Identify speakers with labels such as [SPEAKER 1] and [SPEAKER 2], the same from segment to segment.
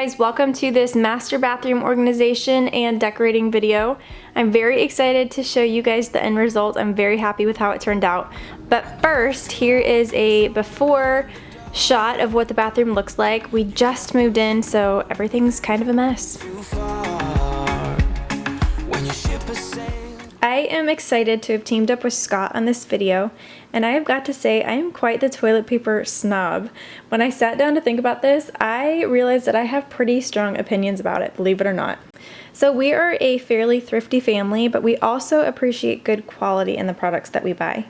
[SPEAKER 1] guys, welcome to this master bathroom organization and decorating video. I'm very excited to show you guys the end result. I'm very happy with how it turned out. But first, here is a before shot of what the bathroom looks like. We just moved in, so everything's kind of a mess. I am excited to have teamed up with Scott on this video, and I have got to say I am quite the toilet paper snob. When I sat down to think about this, I realized that I have pretty strong opinions about it, believe it or not. So we are a fairly thrifty family, but we also appreciate good quality in the products that we buy.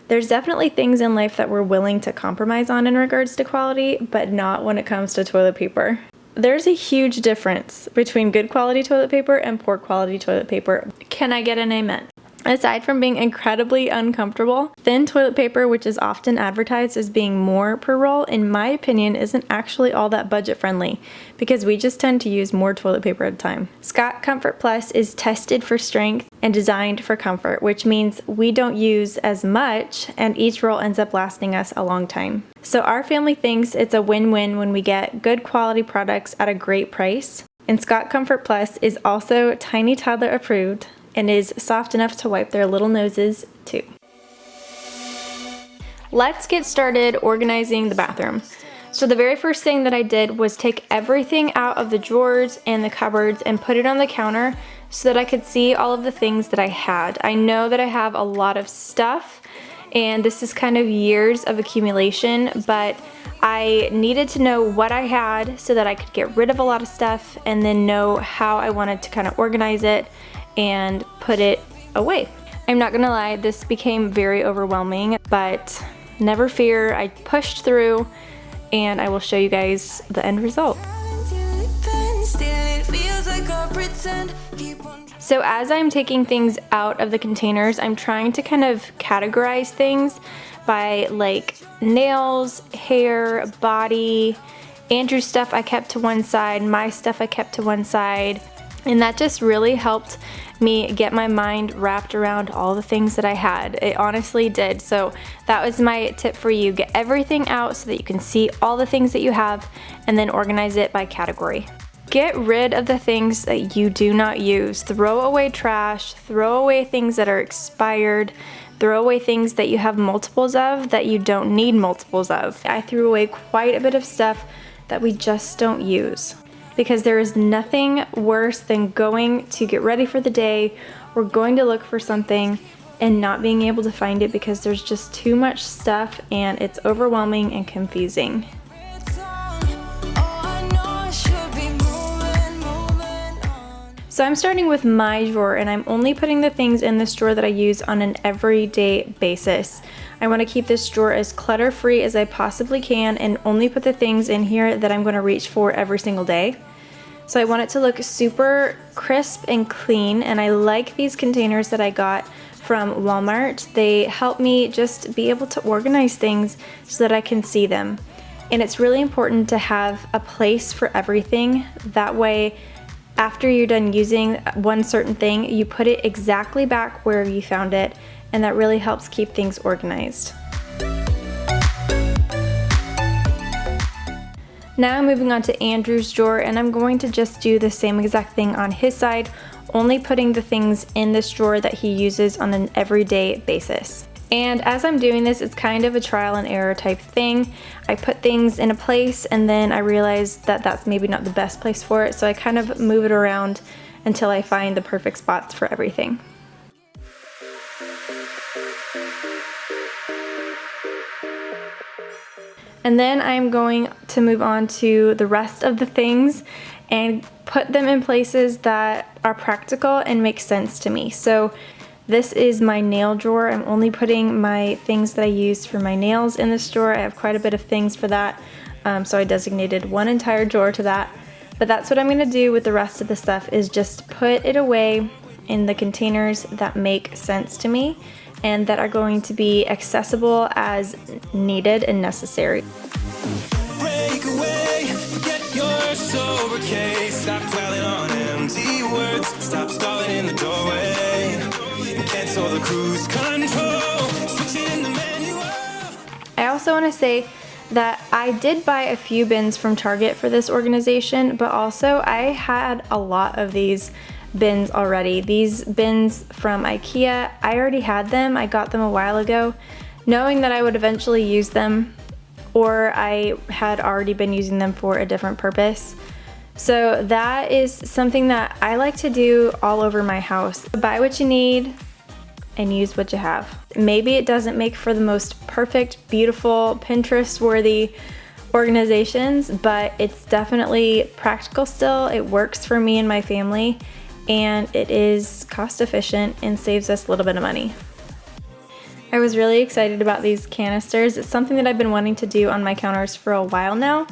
[SPEAKER 1] There's definitely things in life that we're willing to compromise on in regards to quality, but not when it comes to toilet paper. There's a huge difference between good quality toilet paper and poor quality toilet paper. Can I get an amen? Aside from being incredibly uncomfortable, thin toilet paper, which is often advertised as being more per roll, in my opinion isn't actually all that budget friendly because we just tend to use more toilet paper at a time. Scott Comfort Plus is tested for strength and designed for comfort, which means we don't use as much and each roll ends up lasting us a long time. So our family thinks it's a win-win when we get good quality products at a great price. And Scott Comfort Plus is also tiny toddler approved and is soft enough to wipe their little noses too. Let's get started organizing the bathroom. So the very first thing that I did was take everything out of the drawers and the cupboards and put it on the counter so that I could see all of the things that I had. I know that I have a lot of stuff and this is kind of years of accumulation, but I needed to know what I had so that I could get rid of a lot of stuff and then know how I wanted to kind of organize it and put it away. I'm not gonna lie, this became very overwhelming, but never fear, I pushed through and I will show you guys the end result. So as I'm taking things out of the containers, I'm trying to kind of categorize things by like nails, hair, body. Andrew's stuff I kept to one side, my stuff I kept to one side, and that just really helped me get my mind wrapped around all the things that I had. It honestly did. So that was my tip for you. Get everything out so that you can see all the things that you have and then organize it by category. Get rid of the things that you do not use. Throw away trash, throw away things that are expired, throw away things that you have multiples of that you don't need multiples of. I threw away quite a bit of stuff that we just don't use, because there is nothing worse than going to get ready for the day or going to look for something and not being able to find it because there's just too much stuff and it's overwhelming and confusing. So I'm starting with my drawer and I'm only putting the things in this drawer that I use on an everyday basis. I want to keep this drawer as clutter free as I possibly can and only put the things in here that I'm going to reach for every single day. So I want it to look super crisp and clean, and I like these containers that I got from Walmart. They help me just be able to organize things so that I can see them. And it's really important to have a place for everything. That way, after you're done using one certain thing, you put it exactly back where you found it, and that really helps keep things organized. Now I'm moving on to Andrew's drawer, and I'm going to just do the same exact thing on his side, only putting the things in this drawer that he uses on an everyday basis. And as I'm doing this, it's kind of a trial and error type thing. I put things in a place and then I realized that that's maybe not the best place for it, so I kind of move it around until I find the perfect spots for everything. And then I'm going to move on to the rest of the things and put them in places that are practical and make sense to me. So this is my nail drawer. I'm only putting my things that I use for my nails in this drawer. I have quite a bit of things for that, so I designated one entire drawer to that. But that's what I'm gonna do with the rest of the stuff, is just put it away in the containers that make sense to me and that are going to be accessible as needed and necessary.
[SPEAKER 2] Break away, forget your sober case. Stop dwelling on empty words. Stop stalling in the doorway. And cancel the cruise control. Switch it in the manual.
[SPEAKER 1] I also want to say that I did buy a few bins from Target for this organization, but also I had a lot of these bins already. These bins from IKEA, I already had them. I got them a while ago, knowing that I would eventually use them, or I had already been using them for a different purpose. So that is something that I like to do all over my house. Buy what you need and use what you have. Maybe it doesn't make for the most perfect, beautiful, Pinterest-worthy organizations, but it's definitely practical still. It works for me and my family, and it is cost efficient and saves us a little bit of money. I was really excited about these canisters. It's something that I've been wanting to do on my counters for a while now.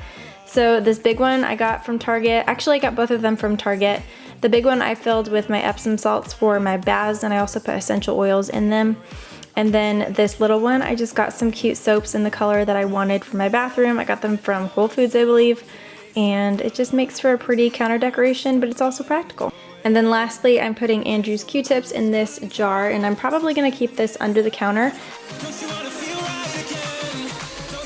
[SPEAKER 1] So this big one I got from Target. Actually, I got both of them from Target. The big one I filled with my Epsom salts for my baths, and I also put essential oils in them. And then this little one, I just got some cute soaps in the color that I wanted for my bathroom. I got them from Whole Foods, I believe. And it just makes for a pretty counter decoration, but it's also practical. And then lastly, I'm putting Andrew's Q-tips in this jar, and I'm probably gonna keep this under the counter.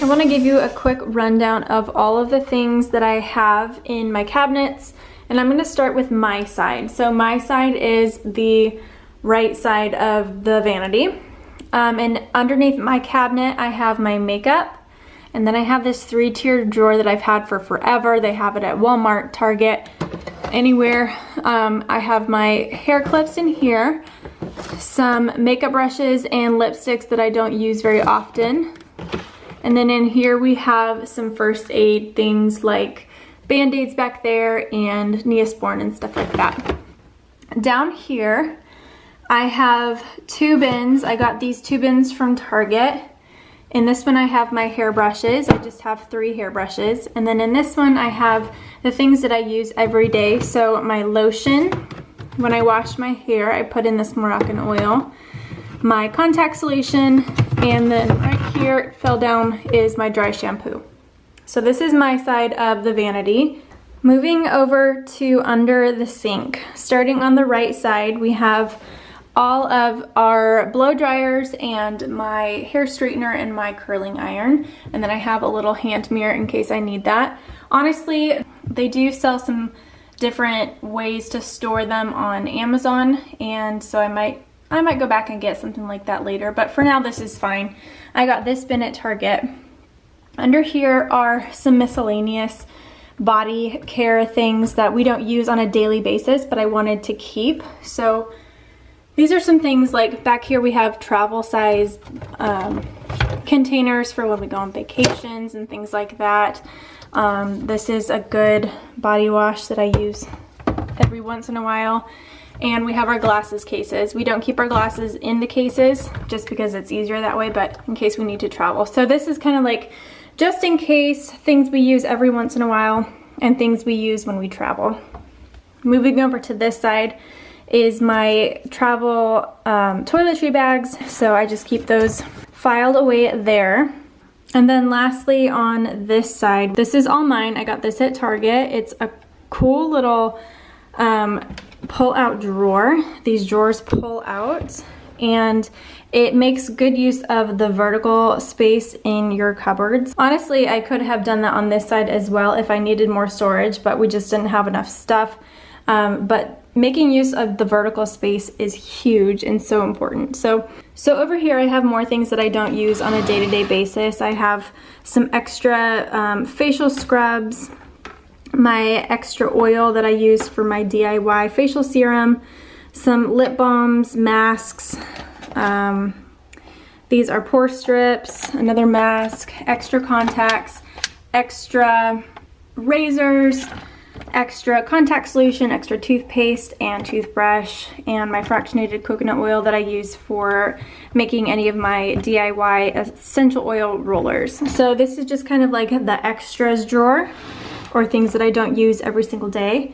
[SPEAKER 1] I wanna give you a quick rundown of all of the things that I have in my cabinets, and I'm gonna start with my side. So my side is the right side of the vanity. And underneath my cabinet, I have my makeup. And then I have this 3-tiered drawer that I've had for forever. They have it at Walmart, Target, anywhere. I have my hair clips in here, some makeup brushes and lipsticks that I don't use very often. And then in here we have some first aid things like Band-Aids back there and Neosporin and stuff like that. Down here, I have 2 bins. I got these 2 bins from Target. In this one I have my hair brushes. I just have 3 hair brushes. And then in this one I have the things that I use every day. So my lotion, when I wash my hair, I put in this Moroccan oil. My contact solution, and then right here it fell down is my dry shampoo. So this is my side of the vanity. Moving over to under the sink. Starting on the right side, we have all of our blow dryers and my hair straightener and my curling iron. And then I have a little hand mirror in case I need that. Honestly, they do sell some different ways to store them on Amazon, and so I might go back and get something like that later, but for now this is fine. I got this bin at Target. Under here are some miscellaneous body care things that we don't use on a daily basis, but I wanted to keep. So these are some things like back here we have travel size containers for when we go on vacations and things like that. This is a good body wash that I use every once in a while. And we have our glasses cases. We don't keep our glasses in the cases just because it's easier that way, but in case we need to travel. So this is kind of like just in case, things we use every once in a while and things we use when we travel. Moving over to this side is my travel toiletry bags. So I just keep those filed away there. And then lastly on this side, this is all mine. I got this at Target. It's a cool little pull out drawer. These drawers pull out and it makes good use of the vertical space in your cupboards. Honestly, I could have done that on this side as well if I needed more storage, but we just didn't have enough stuff. But making use of the vertical space is huge and so important. So over here I have more things that I don't use on a day-to-day basis. I have some extra facial scrubs, my extra oil that I use for my DIY facial serum, some lip balms, masks. These are pore strips, another mask, extra contacts, extra razors, extra contact solution, extra toothpaste and toothbrush, and my fractionated coconut oil that I use for making any of my DIY essential oil rollers. So this is just kind of like the extras drawer, or things that I don't use every single day.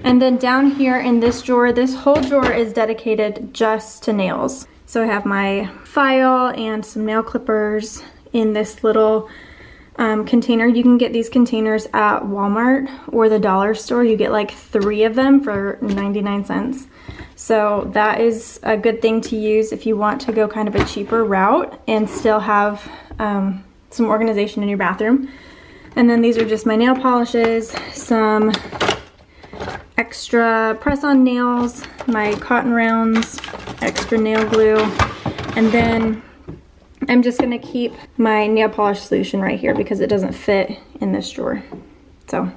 [SPEAKER 1] And then down here in this drawer, this whole drawer is dedicated just to nails. So I have my file and some nail clippers in this little container. You can get these containers at Walmart or the dollar store. You get like 3 of them for 99 cents. So that is a good thing to use if you want to go kind of a cheaper route and still have some organization in your bathroom. And then these are just my nail polishes, some extra press-on nails, my cotton rounds, extra nail glue, and then I'm just gonna keep my nail polish solution right here because it doesn't fit in this drawer. So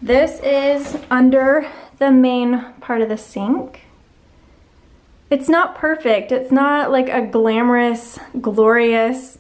[SPEAKER 1] this is under the main part of the sink. It's not perfect. It's not like a glamorous, glorious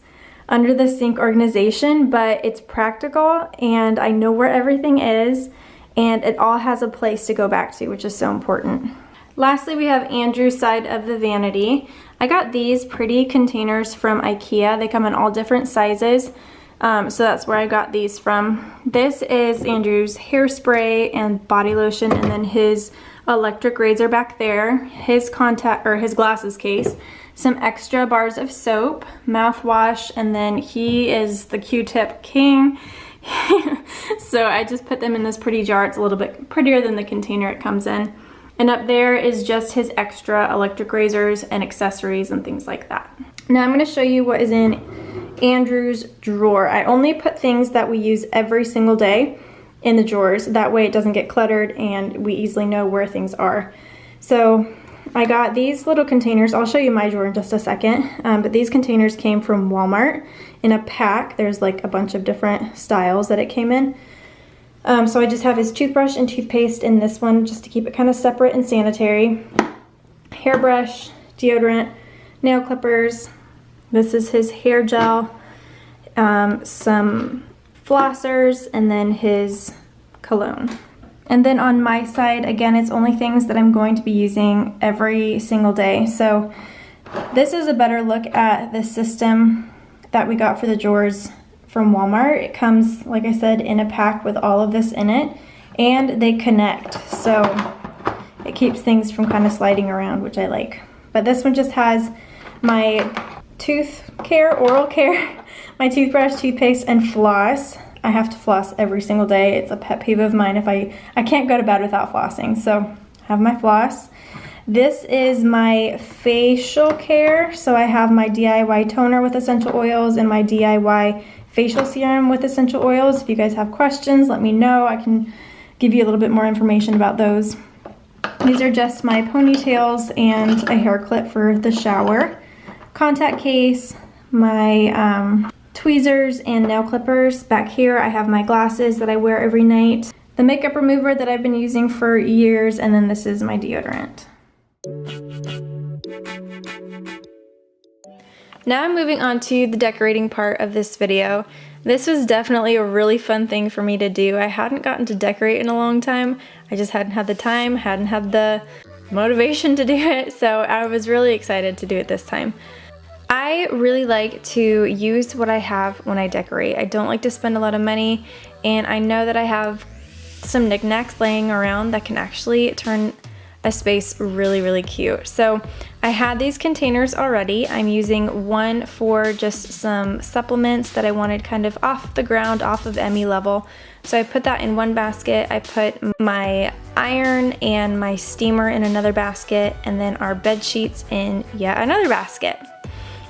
[SPEAKER 1] under the sink organization, but it's practical and I know where everything is and it all has a place to go back to, which is so important. Lastly, we have Andrew's side of the vanity. I got these pretty containers from IKEA. They come in all different sizes. So that's where I got these from. This is Andrew's hairspray and body lotion, and then his electric razor back there, his his glasses case, some extra bars of soap, mouthwash, and then he is the Q-tip king. So I just put them in this pretty jar. It's a little bit prettier than the container it comes in. And up there is just his extra electric razors and accessories and things like that. Now I'm going to show you what is in Andrew's drawer. I only put things that we use every single day in the drawers. That way it doesn't get cluttered and we easily know where things are. So I got these little containers. I'll show you my drawer in just a second. But these containers came from Walmart in a pack. There's like a bunch of different styles that it came in. So I just have his toothbrush and toothpaste in this one just to keep it kind of separate and sanitary. Hairbrush, deodorant, nail clippers. This is his hair gel, some flossers, and then his cologne. And then on my side, again, it's only things that I'm going to be using every single day. So this is a better look at the system that we got for the drawers from Walmart. It comes, like I said, in a pack with all of this in it, and they connect. So it keeps things from kind of sliding around, which I like. But this one just has my tooth care, oral care, my toothbrush, toothpaste, and floss. I have to floss every single day. It's a pet peeve of mine if I can't go to bed without flossing. So I have my floss. This is my facial care. So I have my DIY toner with essential oils and my DIY facial serum with essential oils. If you guys have questions, let me know. I can give you a little bit more information about those. These are just my ponytails and a hair clip for the shower. Contact case, my tweezers and nail clippers. Back here I have my glasses that I wear every night, the makeup remover that I've been using for years, and then this is my deodorant. Now I'm moving on to the decorating part of this video. This was definitely a really fun thing for me to do. I hadn't gotten to decorate in a long time. I just hadn't had the time, hadn't had the motivation to do it, so I was really excited to do it this time. I really like to use what I have when I decorate. I don't like to spend a lot of money, and I know that I have some knickknacks laying around that can actually turn a space really, really cute. So I had these containers already. I'm using one for just some supplements that I wanted kind of off the ground, off of Emmy level. So I put that in one basket. I put my iron and my steamer in another basket, and then our bed sheets in yet another basket.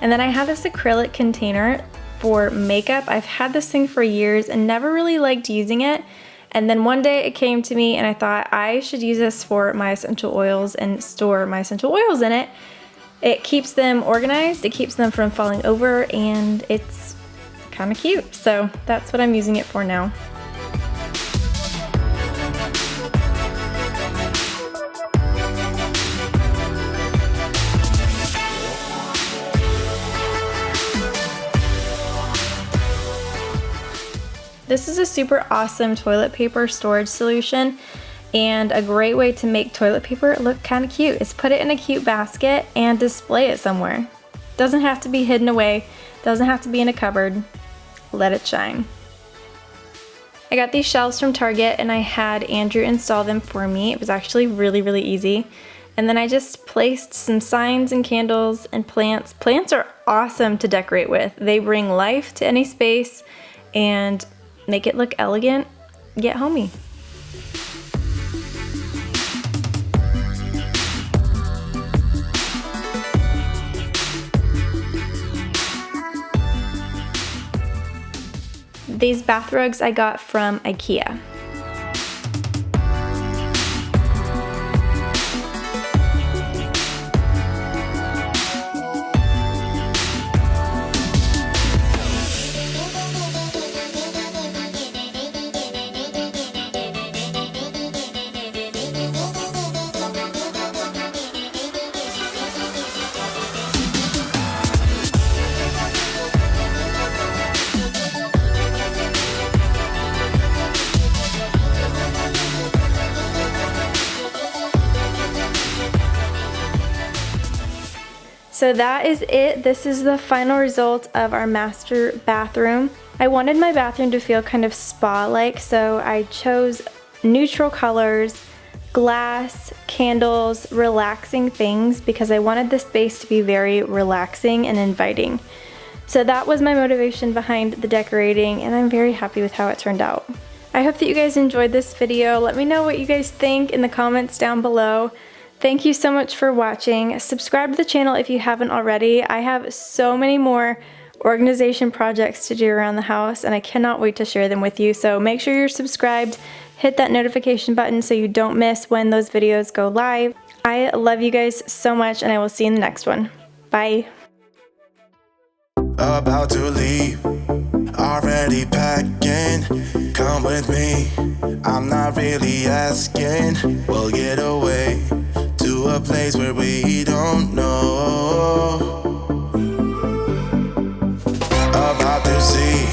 [SPEAKER 1] And then I have this acrylic container for makeup. I've had this thing for years and never really liked using it. And then one day it came to me and I thought I should use this for my essential oils and store my essential oils in it. It keeps them organized, it keeps them from falling over, and it's kind of cute. So that's what I'm using it for now. This is a super awesome toilet paper storage solution and a great way to make toilet paper look kind of cute is put it in a cute basket and display it somewhere. Doesn't have to be hidden away, doesn't have to be in a cupboard. Let it shine. I got these shelves from Target and I had Andrew install them for me. It was actually really, really easy. And then I just placed some signs and candles and plants. Plants are awesome to decorate with. They bring life to any space and make it look elegant, yet homey. these bath rugs I got from IKEA. So that is it. This is the final result of our master bathroom. I wanted my bathroom to feel kind of spa-like, so I chose neutral colors, glass, candles, relaxing things, because I wanted the space to be very relaxing and inviting. So that was my motivation behind the decorating, and I'm very happy with how it turned out. I hope that you guys enjoyed this video. Let me know what you guys think in the comments down below. Thank you so much for watching. Subscribe to the channel if you haven't already. I have so many more organization projects to do around the house, and I cannot wait to share them with you. So make sure you're subscribed, hit that notification button so you don't miss when those videos go live. I love you guys so much, and I will see you in the next one. Bye.
[SPEAKER 2] About to leave, already packing. Come with me, I'm not really asking. We'll get away to a place where we don't know. About to see